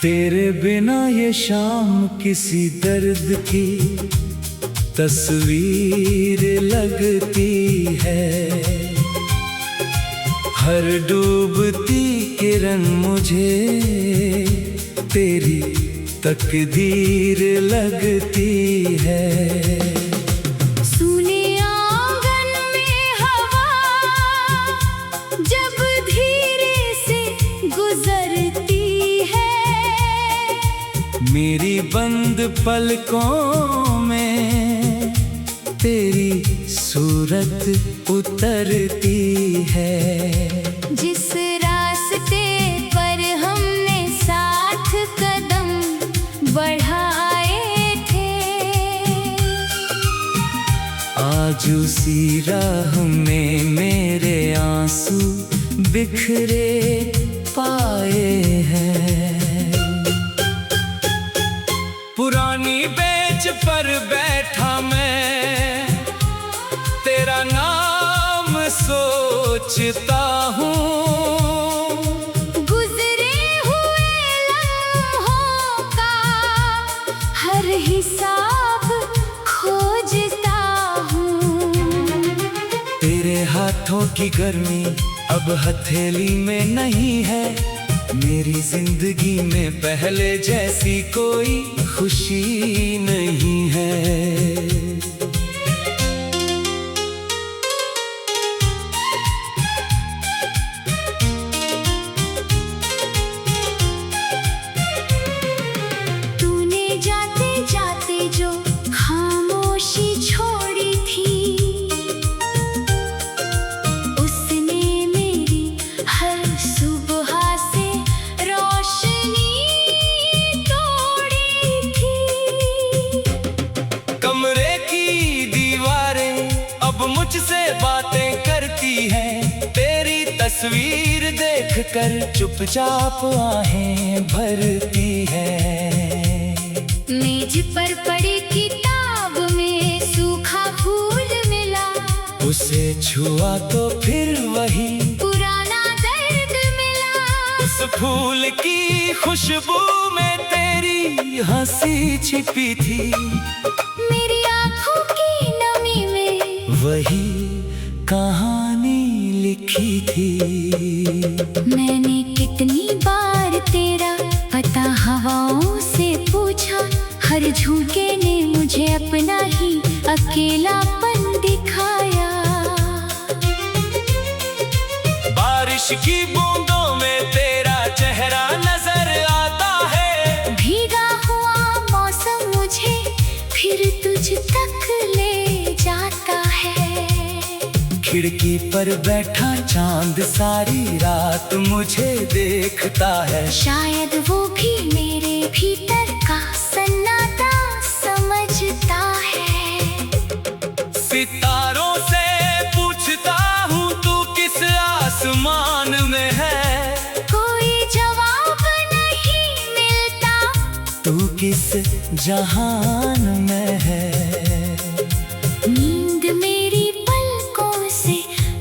तेरे बिना ये शाम किसी दर्द की तस्वीर लगती है। हर डूबती किरण मुझे तेरी तकदीर लगती है। मेरी बंद पलकों में तेरी सूरत उतरती है। जिस रास्ते पर हमने साथ कदम बढ़ाए थे, आज उसी राह में मेरे आंसू बिखरे पाए हैं। पुरानी बेंच पर बैठा मैं तेरा नाम सोचता हूँ। गुजरे हुए लम्हों का हर हिसाब खोजता हूँ। तेरे हाथों की गर्मी अब हथेली में नहीं है। मेरी जिंदगी में पहले जैसी कोई खुशी नहीं है। तूने जाते जाते जो खामोशी छोड़ी थी, उसने मेरी हर सुबह से रोशनी तोड़ी थी। कमरे की दीवारें अब मुझसे बातें करती हैं। तेरी तस्वीर देखकर चुपचाप आहें भरती है। मेज पर पड़ी किताब में सूखा फूल मिला, उसे छुआ तो फिर वही पुराना दर्द मिला। उस फूल की खुशबू में तेरी हंसी छिपी थी। मेरी आँखों की नमी में वही कहानी लिखी थी। मैंने कितनी बार तेरा पता हवाओं से पूछा, हर झोंके ने मुझे अपना ही अकेलापन दिखाया। बारिश की बूंदों में तेरा चेहरा नजर आता है। भीगा हुआ मौसम मुझे फिर तुझ तक ले जाता है। खिड़की पर बैठा चांद सारी रात मुझे देखता है। शायद वो भी मेरे भीतर का सन्नाटा समझता है। सितारों से पूछता हूँ तू किस आसमान में है। कोई जवाब नहीं मिलता, तू किस जहान में है। नींद मेरी पलकों से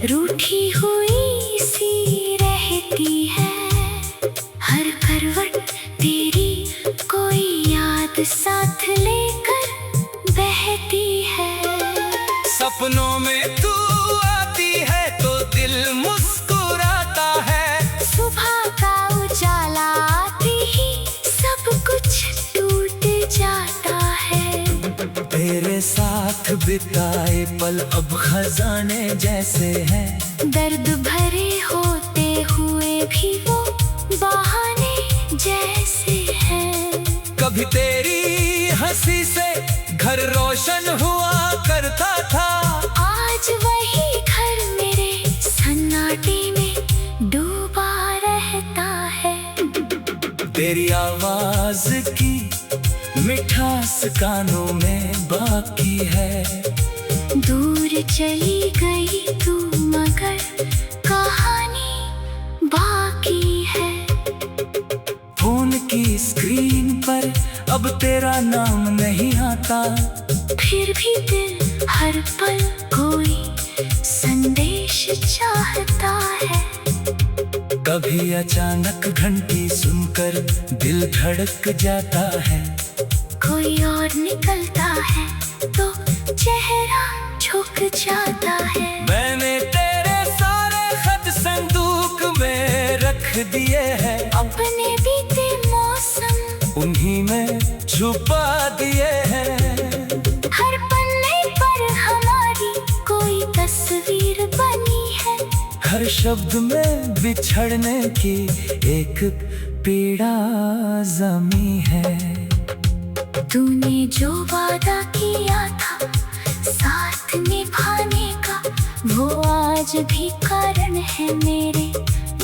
रूठी हुई सी रहती है। हर करवट तेरी कोई याद साथ लेकर बहती है। सपनों में तू आती है तो दिल मुस्कुराता है। सुबह का उजाला आते ही सब कुछ टूट जाता है। तेरे साथ बिताए पल अब खजाने जैसे हैं। दर्द भरे होते हुए भी वो बहाने जैसे हैं। कभी तेरी हंसी से घर रोशन हुआ करता था। आज वही घर मेरे सन्नाटे में डूबा रहता है। तेरी आवाज की मिठास कानों में बाकी है। दूर चली गई तू मगर कहानी बाकी है। फोन की स्क्रीन पर अब तेरा नाम नहीं आता। फिर भी दिल हर पल कोई संदेश चाहता है। कभी अचानक घंटी सुनकर दिल धड़क जाता है। कोई और निकलता है तो चेहरा झुक जाता है। मैंने तेरे सारे खत संदूक में रख दिए हैं, अपने बीते मौसम उन्हीं में छुपा दिए हैं। हर पन्ने पर हमारी कोई तस्वीर बनी है। हर शब्द में बिछड़ने की एक पीड़ा जमी है। तूने जो वादा किया था साथ निभाने का, वो आज भी कारण है मेरे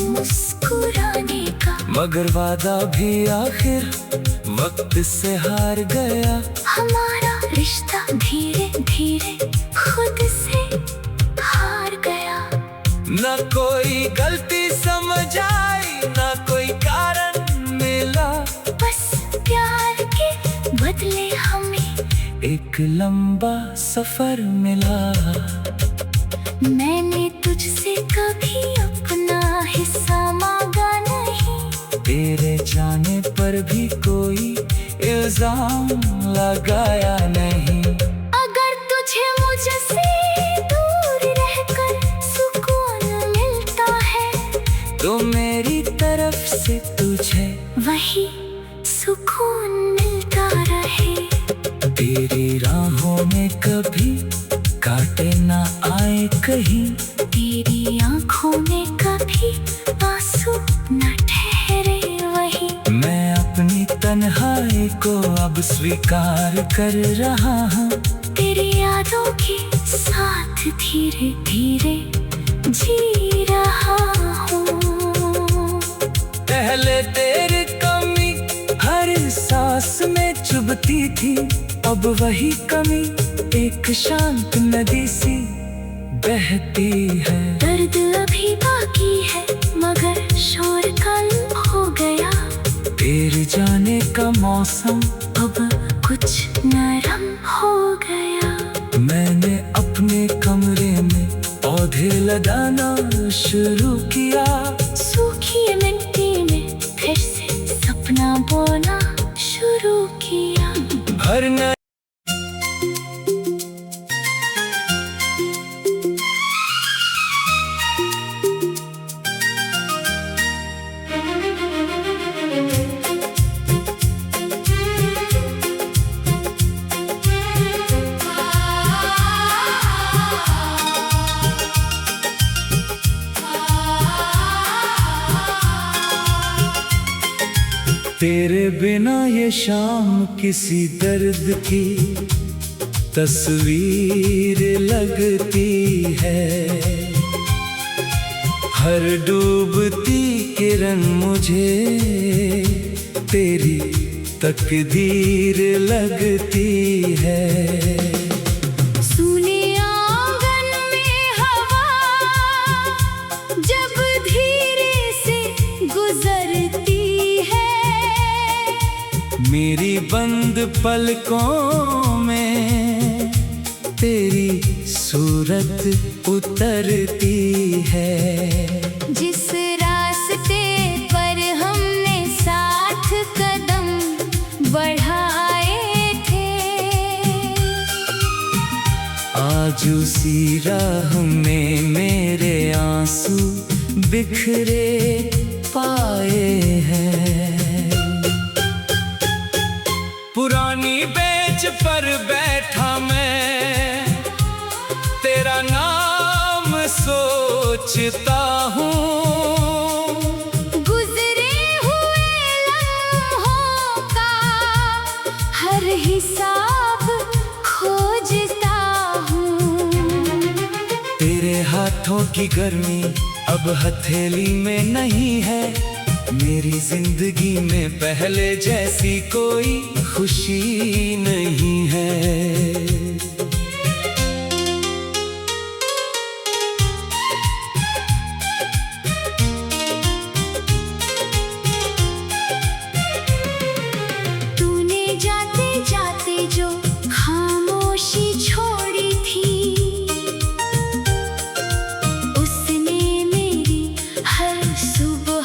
मुस्कुराने का। मगर वादा भी आखिर वक्त से हार गया। हमारा रिश्ता धीरे धीरे खुद से हार गया। न कोई गलती समझ आई, न कोई कारण मिला। बस प्यार के बदले हमें एक लंबा सफर मिला। मैंने तुझसे कभी अपना हिस्सा मांगा नहीं। तेरे जाने पर भी कोई इल्जाम लगाया नहीं। अगर तुझे मुझसे दूर रहकर सुकून मिलता है, तो मेरी तरफ से तुझे वही सुकून मिलता रहे। तेरी राहों में कभी कांटे ना आए कहीं। तेरी आंखों में कभी आंसू न ठहरे वही। मैं अपनी तन्हाई को अब स्वीकार कर रहा हूँ। तेरी यादों के साथ धीरे धीरे जी रहा हूँ। पहले तेरी कमी हर सांस में चुभती थी, अब वही कमी एक शांत नदी सी बहती है। दर्द अभी बाकी है मगर शोर कल हो गया। तेरे जाने का मौसम अब कुछ नरम हो गया। मैंने अपने कमरे में पौधे लगाना शुरू किया। सूखी मिट्टी में फिर से सपना बोना शुरू किया। हर न तेरे बिना ये शाम किसी दर्द की तस्वीर लगती है। हर डूबती किरण मुझे तेरी तकदीर लगती है। सुने आंगन में हवा जब धीरे से गुजरती है। मेरी बंद पलकों में तेरी सूरत उतरती है। जिस रास्ते पर हमने साथ कदम बढ़ाए थे, आज उसी राह में मेरे आंसू बिखरे पाए हैं। पुरानी बेंच पर बैठा मैं तेरा नाम सोचता हूँ। गुजरे हुए लम्हों का हर हिसाब खोजता हूँ। तेरे हाथों की गर्मी अब हथेली में नहीं है। मेरी जिंदगी में पहले जैसी कोई खुशी नहीं है। तूने जाते जाते जो खामोशी छोड़ी थी, उसने मेरी हर सुबह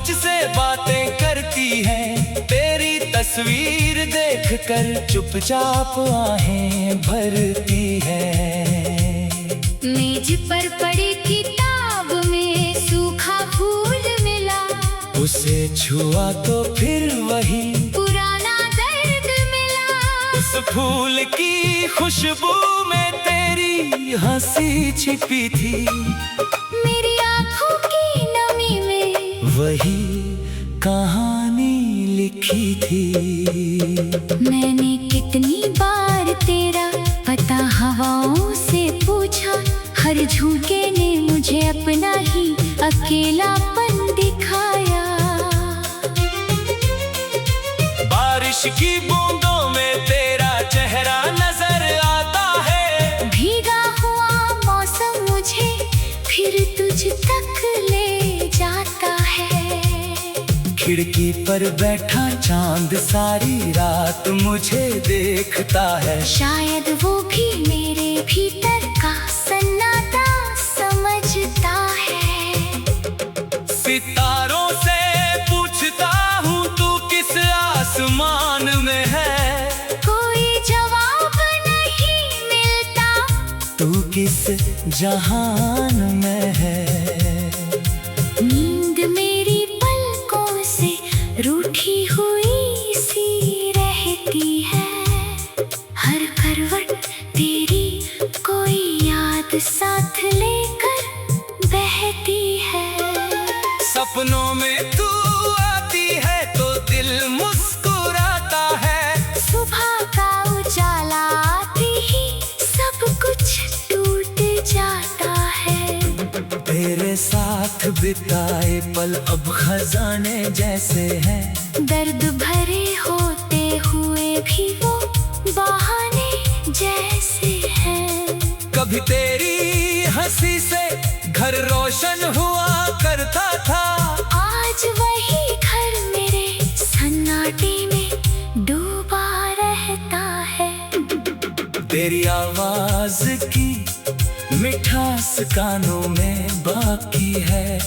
मुझसे बातें करती है, तेरी तस्वीर देखकर चुपचाप आहें भरती है। मेज पर पड़ी किताब में सूखा फूल मिला, उसे छुआ तो फिर वही पुराना दर्द मिला। उस फूल की खुशबू में तेरी हंसी छिपी थी, मेरी आंखों की नमी में वही कहानी लिखी थी। मैंने कितनी बार तेरा पता हवाओं से पूछा, हर झोंके ने मुझे अपना ही अकेलापन दिखाया। बारिश की बूंदों में तेरा चेहरा नजर आता है, भीगा हुआ मौसम मुझे फिर तुझ तक ले जाता है। खिड़की पर बैठा चांद सारी रात मुझे देखता है, शायद वो भी मेरे भीतर का सन्नाटा समझता है। सितारों से पूछता हूँ तू किस आसमान में है, कोई जवाब नहीं मिलता, तू किस जहान में है। नींद मेरी पलकों से रूठी हुई सी रहती है, हर करवट तेरी कोई याद साथ लेकर बहती है। सपनों में तू आती है तो दिल मुस्कुराता है, सुबह का उजाला आते ही सब कुछ टूट जाता है। तेरे साथ बिताए पल अब खजाने जैसे हैं, दर्द भरे होते हुए भी वो बहाने जैसे हैं। कभी तेरी हंसी से घर रोशन हुआ करता था, आज वही घर मेरे सन्नाटे में डूबा रहता है। तेरी आवाज की मिठास कानों में बाकी है,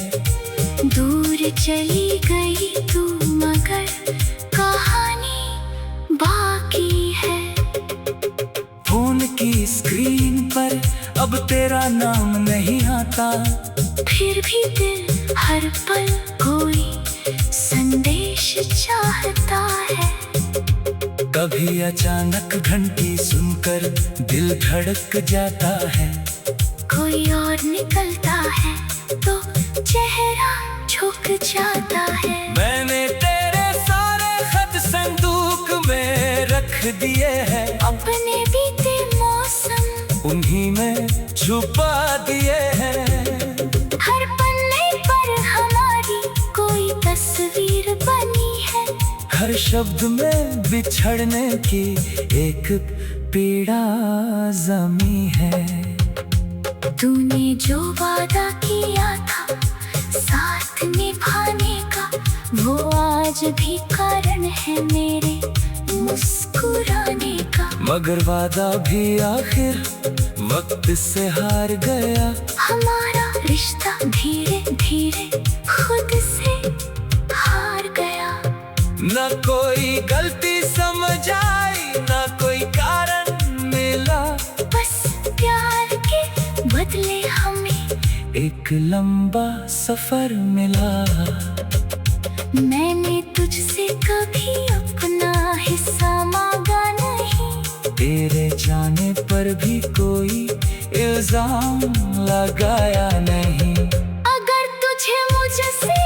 दूर चली गई तू मगर कहानी बाकी है। फोन की स्क्रीन पर अब तेरा नाम नहीं आता, फिर भी दिल हर पल कोई संदेश चाहता है। कभी अचानक घंटी सुनकर दिल धड़क जाता है, कोई और निकलता है तो चेहरा झुक जाता है। मैंने तेरे सारे खत संदूक में रख दिए हैं, अपने बीते मौसम उन्हीं में छुपा दिए हैं। हर पन्ने पर हमारी कोई तस्वीर बनी है, हर शब्द में बिछड़ने की एक पीड़ा जमी है। तूने जो वादा किया था साथ निभाने का, वो आज भी कारण है मेरे मुस्कुराने का। मगर वादा भी आखिर वक्त से हार गया, हमारा रिश्ता धीरे धीरे खुद से हार गया। न कोई गलती समझ आई, न कोई कारण मिला, बस प्यार के बदले हमें एक लंबा सफर मिला। मैंने तुझसे कभी अपना हिस्सा मांगा नहीं, तेरे जाने पर भी कोई इल्जाम लगाया नहीं। अगर तुझे मुझसे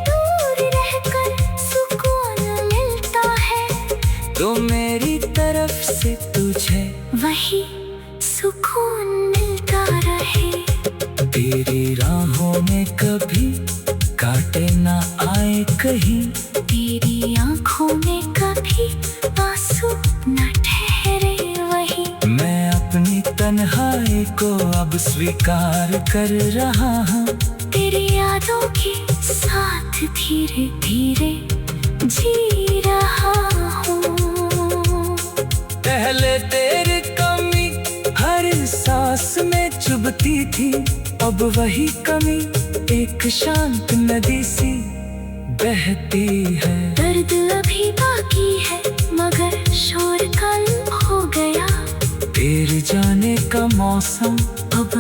दूर रहकर सुकून मिलता है, तो मेरी तरफ से तुझे वही सुकून मिलता रहे। तेरी राहों में कभी काटे ना आए कहीं, तेरी आंखों में कभी आंसू न ठहरे वही। मैं अपनी तन्हाई को अब स्वीकार कर रहा हूँ, तेरी यादों के साथ धीरे धीरे जी रहा हूँ। पहले तेरी कमी हर सांस में चुभती थी, अब वही कमी एक शांत नदी सी बहती है। दर्द अभी बाकी है मगर शोर कल हो गया। तेरे जाने का मौसम अब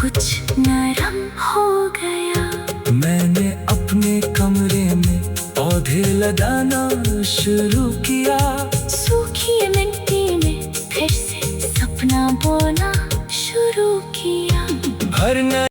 कुछ नरम हो गया। मैंने अपने कमरे में पौधे लगाना शुरू किया। सूखी मिट्टी में फिर से सपना बोना शुरू किया। भरना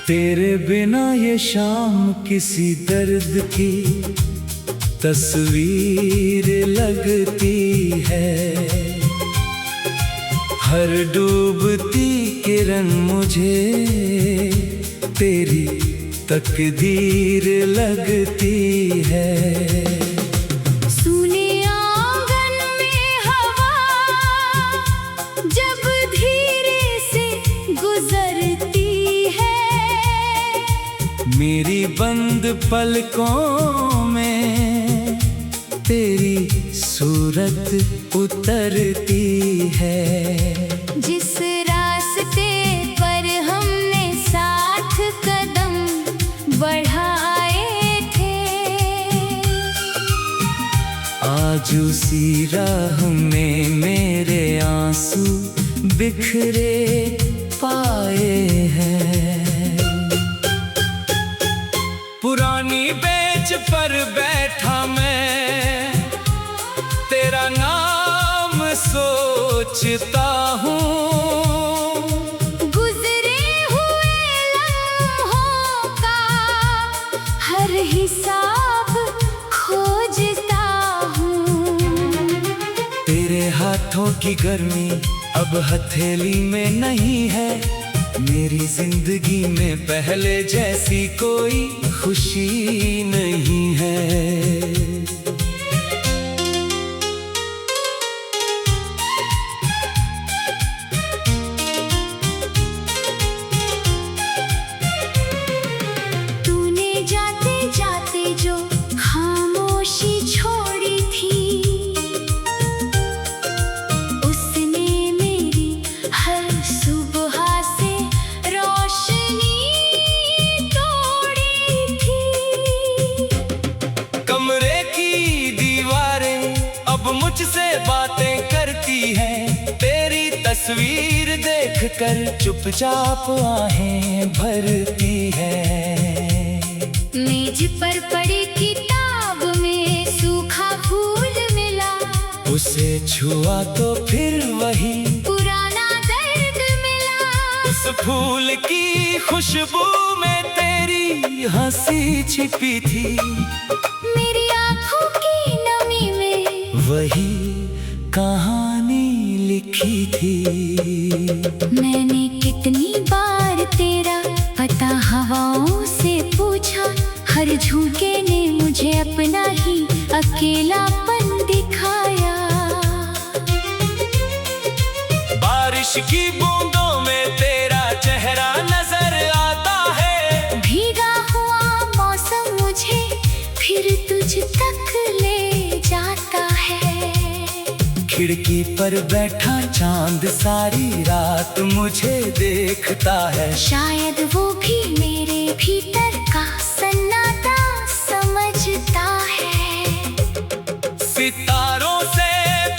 तेरे बिना ये शाम किसी दर्द की तस्वीर लगती है। हर डूबती किरण मुझे तेरी तकदीर लगती है। सुने आंगन में हवा जब धीरे से गुजरती है। मेरी बंद पलकों में तेरी सूरत उतरती है। जिस रास्ते पर हमने साथ कदम बढ़ाए थे, आज उसी राह में मेरे आंसू बिखरे पाए हैं। पुरानी बेंच पर बैठा मैं तेरा नाम सोचता हूँ। गुजरे हुए लम्हों का हर हिसाब खोजता हूँ। तेरे हाथों की गर्मी अब हथेली में नहीं है। मेरी जिंदगी में पहले जैसी कोई खुशी नहीं है। तूने जाते जाते जो खामोशी छोड़ी थी, उसने मेरी हर सुबह से रोशनी तोड़ी थी। कमरे की दीवारें अब मुझसे बातें करती हैं। तेरी तस्वीर देखकर चुपचाप आहें भरती है। मेज पर पड़ी किताब में सूखा फूल मिला। उसे छुआ तो फिर वही पुराना दर्द मिला। उस फूल की खुशबू में तेरी हंसी छिपी थी। मेरी आंखों की नमी में वही कहानी लिखी थी। मैंने कितनी बार तेरा पता हवाओं से पूछा। हर झोंके ने मुझे अपना ही अकेलापन दिखाया। बारिश की बूंदों में तेरा चेहरा नजर आता है। भीगा हुआ मौसम मुझे फिर तुझ तक ले जाता है। खिड़की पर बैठा चांद सारी रात मुझे देखता है। शायद वो भी मेरे भीतर का सन्नाटा समझता है। सितारों से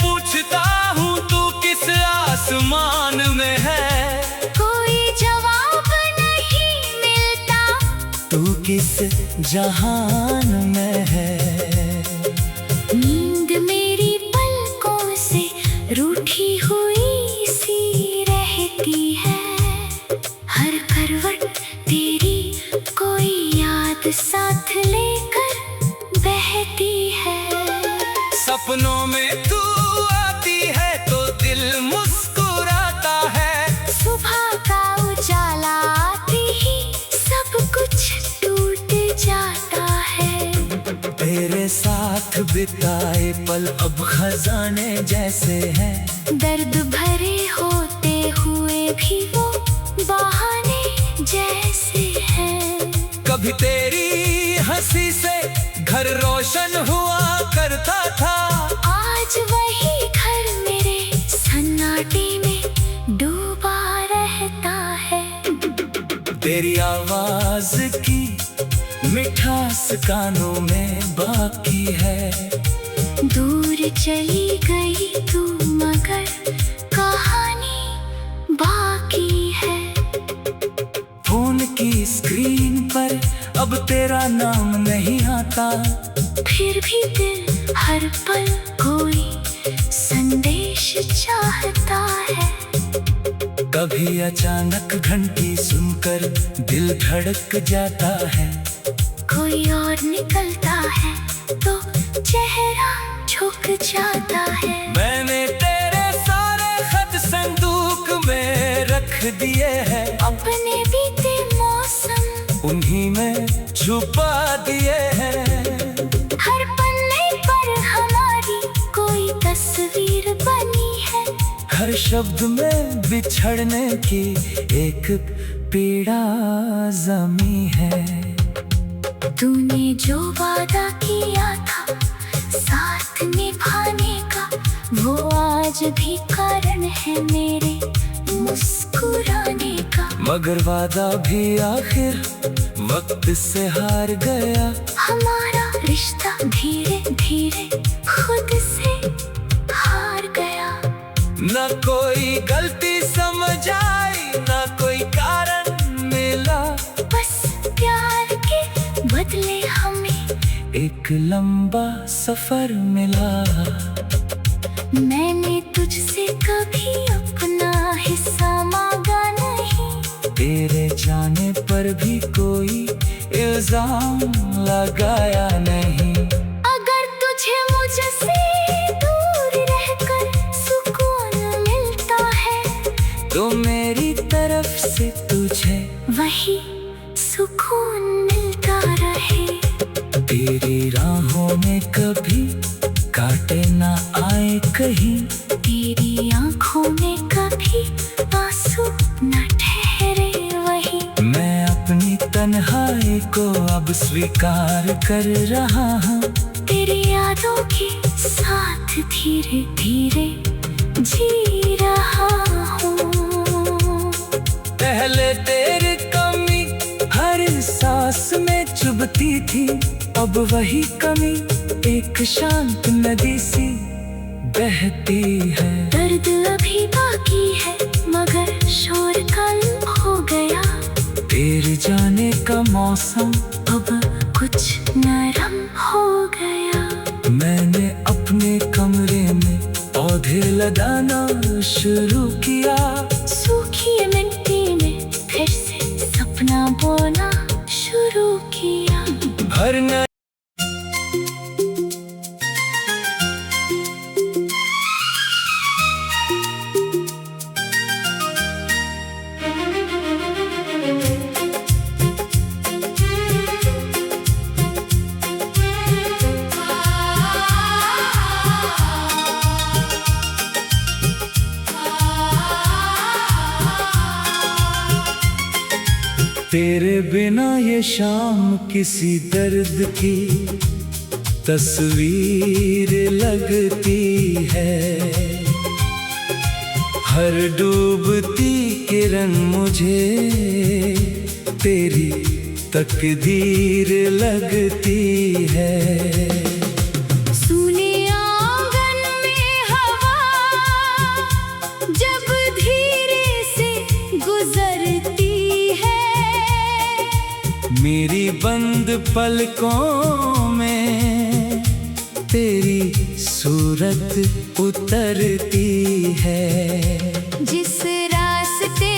पूछता हूँ तू किस आसमान में है। कोई जवाब नहीं मिलता। तू किस जहान में है। नींद मेरी पलकों से रूठी हुई सी रहती है। हर करवट तेरी कोई याद साथ लेकर बहती है। सपनों में तू आती है तो दिल मुस्कुराता है। सुबह का उजाला आते ही सब कुछ टूट जाता है। तेरे साथ बिताए पल अब खजाने जैसे हैं। दर्द भरे होते हुए भी वो बहाने जैसे हैं। कभी तेरी हंसी से घर रोशन हुआ करता था, आज वही घर मेरे सन्नाटे में डूबा रहता है। तेरी आवाज की मिठास कानों में बाकी है। दूर चली गई तू मगर कहानी बाकी है। फोन की स्क्रीन पर अब तेरा नाम नहीं आता, फिर भी दिल हर पल कोई संदेश चाहता है। कभी अचानक घंटी सुनकर दिल धड़क जाता है। कोई और निकलता है तो चेहरा झुक जाता है। मैंने तेरे सारे खत संदूक में रख दिए हैं, अपने बीते मौसम उन्हीं में छुपा दिए हैं। हर पन्ने पर हमारी कोई तस्वीर बनी है। हर शब्द में बिछड़ने की एक पीड़ा जमी है। तूने जो वादा किया था साथ निभाने का, वो आज भी कारण है मेरे मुस्कुराने का। मगर वादा भी आखिर वक्त से हार गया। हमारा रिश्ता धीरे धीरे खुद से हार गया। न कोई गलती समझ आई, न कोई कारण मिला, बस प्यार के बदले हमें एक लंबा सफर मिला। मैंने तुझसे कभी अपना हिस्सा मांगा नहीं, तेरे जाने पर भी कोई इल्जाम लगाया नहीं। अगर तुझे मुझसे दूर रहकर सुकून मिलता है, तो मेरी तरफ से तुझे वही सुकून मिलता रहे। तेरी राहों में कभी काटे ना आए कहीं, तेरी आंखों में कभी आंसू न ठहरे वही। मैं अपनी तन्हाई को अब स्वीकार कर रहा हूँ। तेरी यादों के साथ धीरे धीरे जी रहा हूँ। पहले तेरी कमी हर सांस में चुभती थी, अब वही कमी एक शांत नदी सी बहती है। दर्द अभी बाकी है मगर शोर कल हो गया। तेरे जाने का मौसम अब कुछ नरम हो गया। मैंने अपने कमरे में पौधे लगाना शुरू किया। सूखी मिट्टी में फिर से सपना बोना शुरू किया। हर नए तेरे बिना ये शाम किसी दर्द की तस्वीर लगती है। हर डूबती किरण मुझे तेरी तकदीर लगती है। सुने आंगन में हवा जब धीरे से गुजरती है। मेरी बंद पलकों में तेरी सूरत उतरती है। जिस रास्ते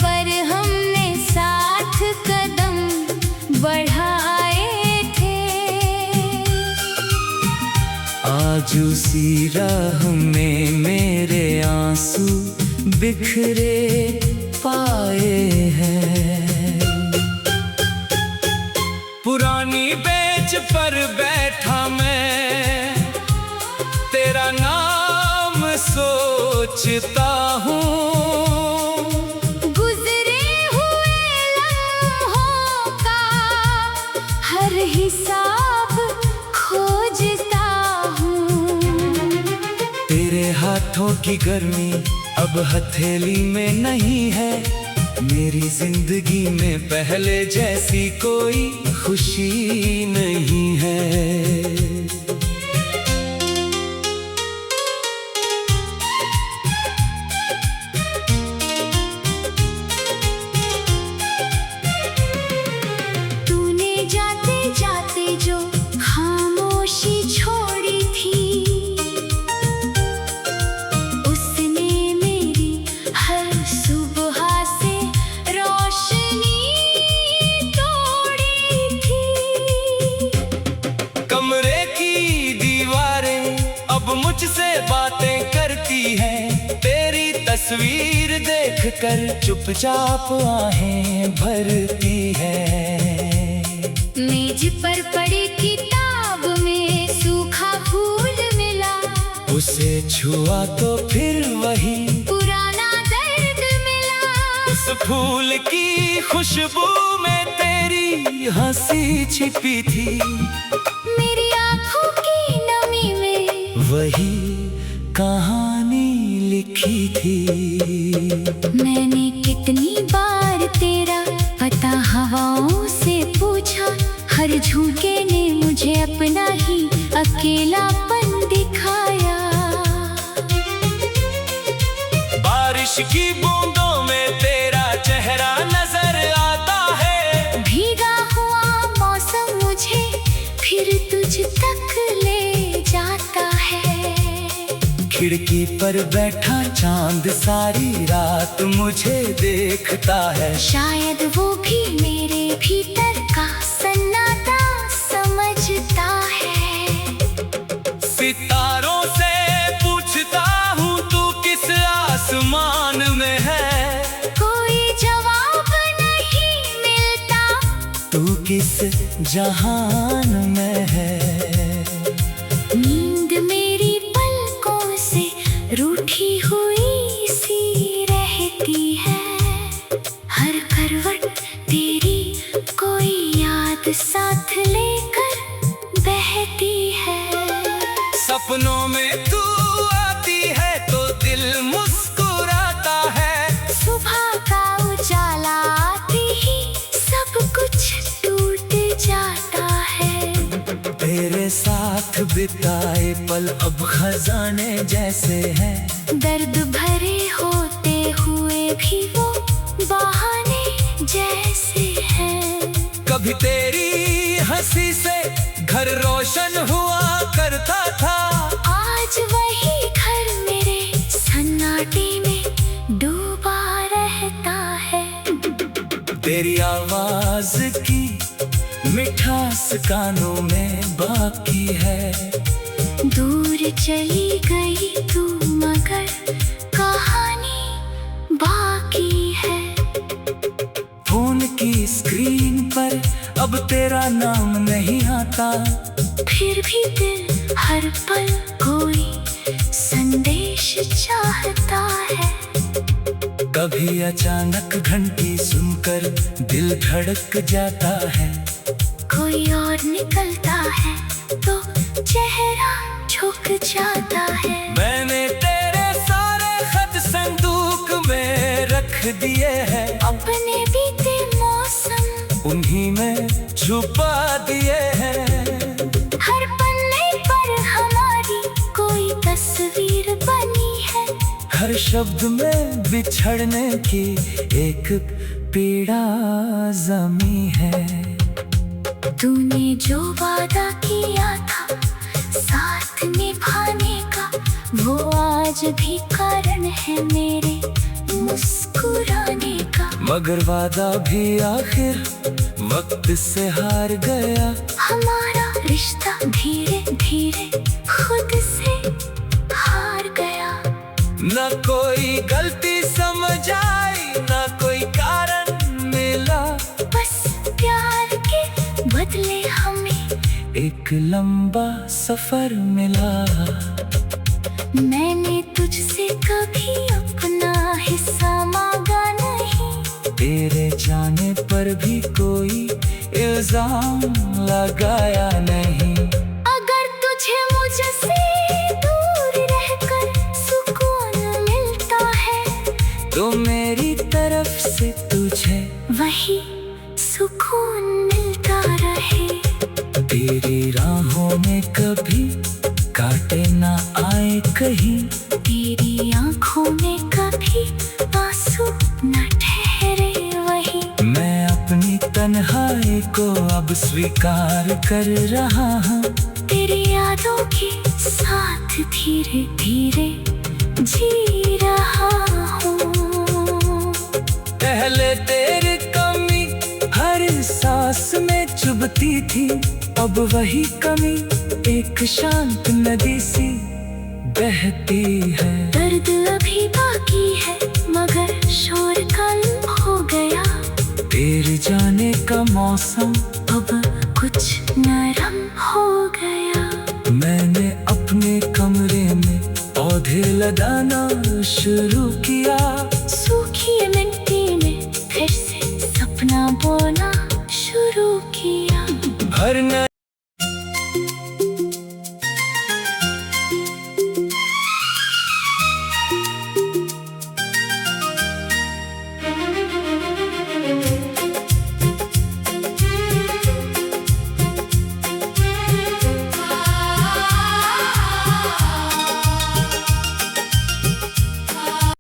पर हमने साथ कदम बढ़ाए थे, आज उसी राह में मेरे आंसू बिखरे पाए हैं। पुरानी बेंच पर बैठा मैं सोचता हूँ। गुजरे हुए लम्हों का हर हिसाब खोजता हूँ। तेरे हाथों की गर्मी अब हथेली में नहीं है, मेरी जिंदगी में पहले जैसी कोई खुशी नहीं है। तूने जाते जाते जो खामोशी छोड़ी थी, उसने मेरी हर सुबह से रोशनी तोड़ी थी। कमरे की दीवारें अब मुझसे बातें करती हैं, तेरी तस्वीर देखकर चुपचाप आहें भरती है। मेज पर पड़ी किताब में सूखा फूल मिला, उसे छुआ तो फिर वही पुराना दर्द मिला। उस फूल की खुशबू में तेरी हंसी छिपी थी, मेरी आँखों की नमी में वही कहानी लिखी थी। मैंने कितनी बार तेरा पता हवाओं से पूछा, हर झोंके ने मुझे अपना ही अकेलापन दिखाया। बारिश की बूंदों में तेरा चेहरा नजर आता है, भीगा हुआ मौसम मुझे फिर तुझ तक ले जाता है। खिड़की पर बैठा चांद सारी रात मुझे देखता है, शायद वो भी मेरे भीतर का सन्नाटा समझता है। सितारों से पूछता हूँ तू किस आसमान में है, कोई जवाब नहीं मिलता, तू किस जहान में है। नींद मेरी पलकों से रूठी हुई सी रहती है, हर करवट तेरी कोई याद साथ लेकर बहती है। सपनों में तू आती है तो दिल मुस्कुराता है, सुबह का उजाला आते ही सब कुछ टूट जाता है। तेरे साथ बिताए पल अब खजाने जैसे हैं, दर्द भरे होते हुए भी वो बहाने जैसे हैं। कभी तेरी हंसी से घर रोशन हुआ करता था, आज वही घर मेरे सन्नाटे में डूबा रहता है। तेरी आवाज की मिठास कानों में बाकी है, दूर चली गई तू मगर कहानी बाकी है। फोन की स्क्रीन पर अब तेरा नाम नहीं आता, फिर भी दिल हर पल कोई संदेश चाहता है। कभी अचानक घंटी सुनकर दिल धड़क जाता है, कोई और निकलता है तो चेहरा झुक जाता है। मैंने तेरे सारे खत संदूक में रख दिए हैं, अपने बीते मौसम उन्हीं में छुपा दिए हैं। हर पन्ने पर हमारी कोई तस्वीर बनी है, हर शब्द में बिछड़ने की एक पीड़ा जमी है। तूने जो वादा किया था साथ निभाने का, वो आज भी कारण है मेरे मुस्कुराने का। मगर वादा भी आखिर वक्त से हार गया, हमारा रिश्ता धीरे धीरे खुद से हार गया। न कोई गलती समझ आई, न कोई कारण मिला, बस प्यार के बदले हमें एक लंबा सफर मिला। मैंने तुझसे कभी अपना हिस्सा मांगा नहीं, तेरे जाने पर भी कोई इल्जाम लगाया नहीं। अगर तुझे मुझसे दूर रहकर सुकून मिलता है, तो मेरी तरफ से तुझे वही सुकून मिलता रहे। तेरी राहों में कभी कांटे ना आए कहीं, तेरी आंखों में कभी आंसू न ठहरे वही। मैं अपनी तन्हाई को अब स्वीकार कर रहा हूँ, तेरी यादों के साथ धीरे धीरे जी रहा हूँ। पहले तेरी कमी हर सांस में चुभती थी, अब वही कमी एक शांत नदी सी बहती है। दर्द अभी बाकी है मगर शोर कल हो गया, तेरे जाने का मौसम अब कुछ नरम हो गया। मैंने अपने कमरे में पौधे लगाना शुरू किया,